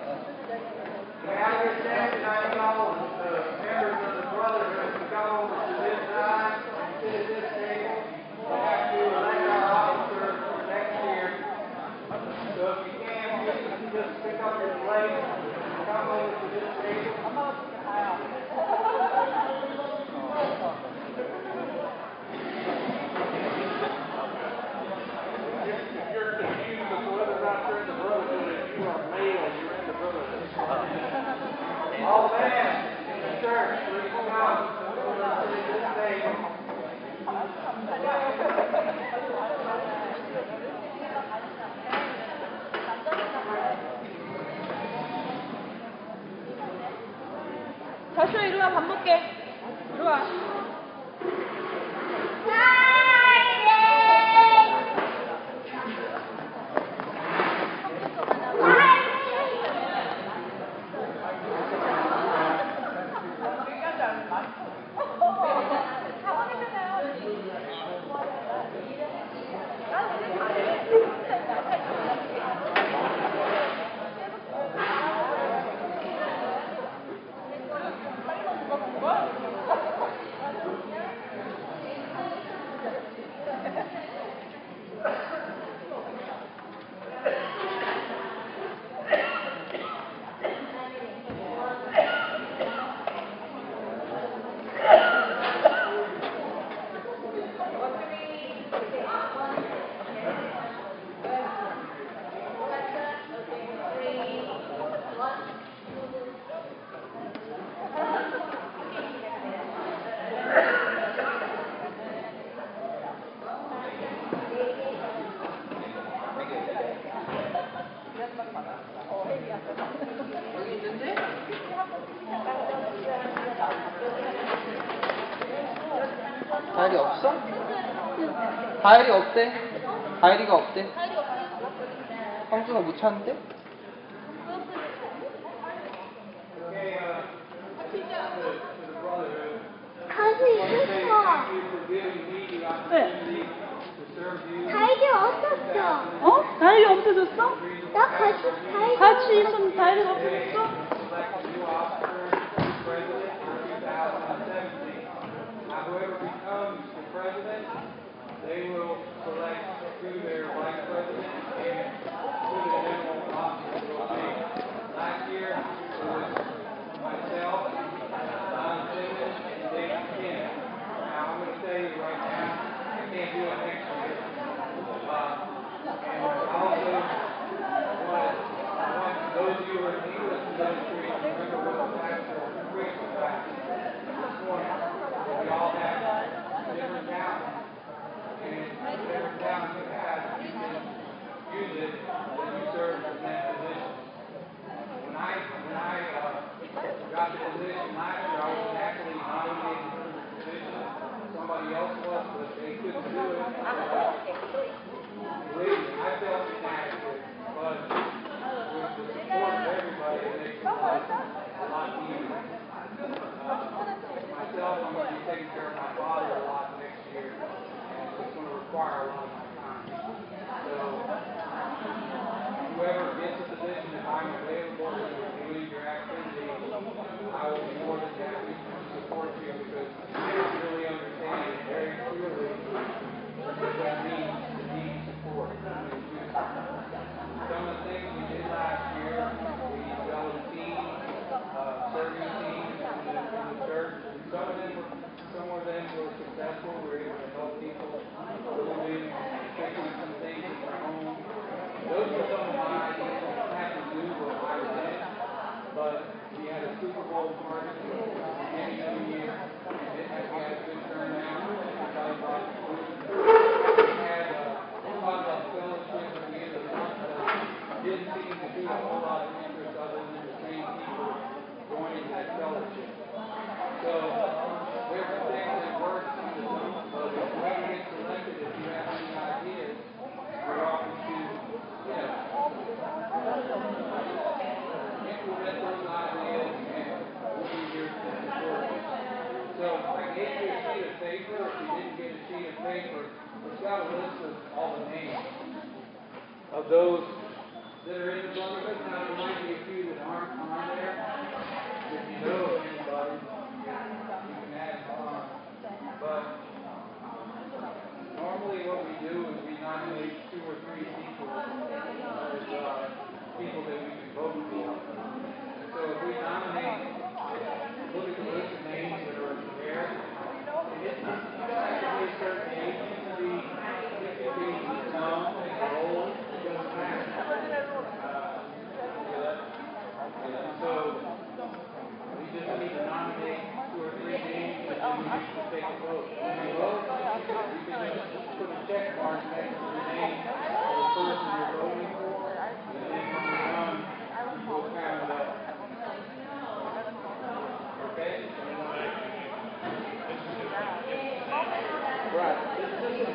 B: May I understand tonight, y'all, the members of the brotherhood to come over to this side and sit at this table. We have to elect our officers for next year. So if you can, please just pick up your plate and come over to this table.
C: If you're confused as to whether or not you're in the brotherhood, if you are male, you're in the brotherhood.
B: All men in the church, please come over to this table.
E: 다시 이리 와, 밥 먹게. 이리 와.
G: 다이리 없어? 다이리 없대? 다이리가 없대? 황주가 못 찾는데?
F: 가수 있었어.
E: 왜?
F: 다이리 없었어.
E: 어? 다이리 없어졌어?
F: 나 같이 다이리
E: 같이 있으면 다이리가 없어졌어?
B: Whoever becomes the president, they will select who their vice president and who the general officer will be. Last year, it was myself, Don Simmons, and David King. Now, I'm going to tell you right now, I can't do it next year. And also, I want those of you who are in the English ministry to remember what the pastor preached about this morning. We all have different talents, and whatever talent you have, you can use it when you serve in that position. When I got the position last year, I was naturally nominated for the position. Somebody else was, but they couldn't do it. Believe me, I felt inadequate, but with the support of everybody, it makes it a lot easier. Myself, I'm going to be taking care of my father a lot next year, and it's going to require a lot of my time. So, whoever gets a position, if I'm available to lead your activity, I will be more than happy to support you because I really understand very clearly got a list of all the names of those that are in the brotherhood. Now, there might be a few that aren't on there. If you know of anybody, you can add them on. But normally what we do is we nominate 2 or 3 people as people that we can vote for. So if we nominate, look at the list of names that are there, you don't have to be a certain age, you can be young or old, it doesn't matter. So we just need to nominate 2 or 3 names and then we can take a vote. When we vote, you can just put a check mark next to the name of the person you're voting for, and then when we're done, we'll count it up. Okay? Right. This is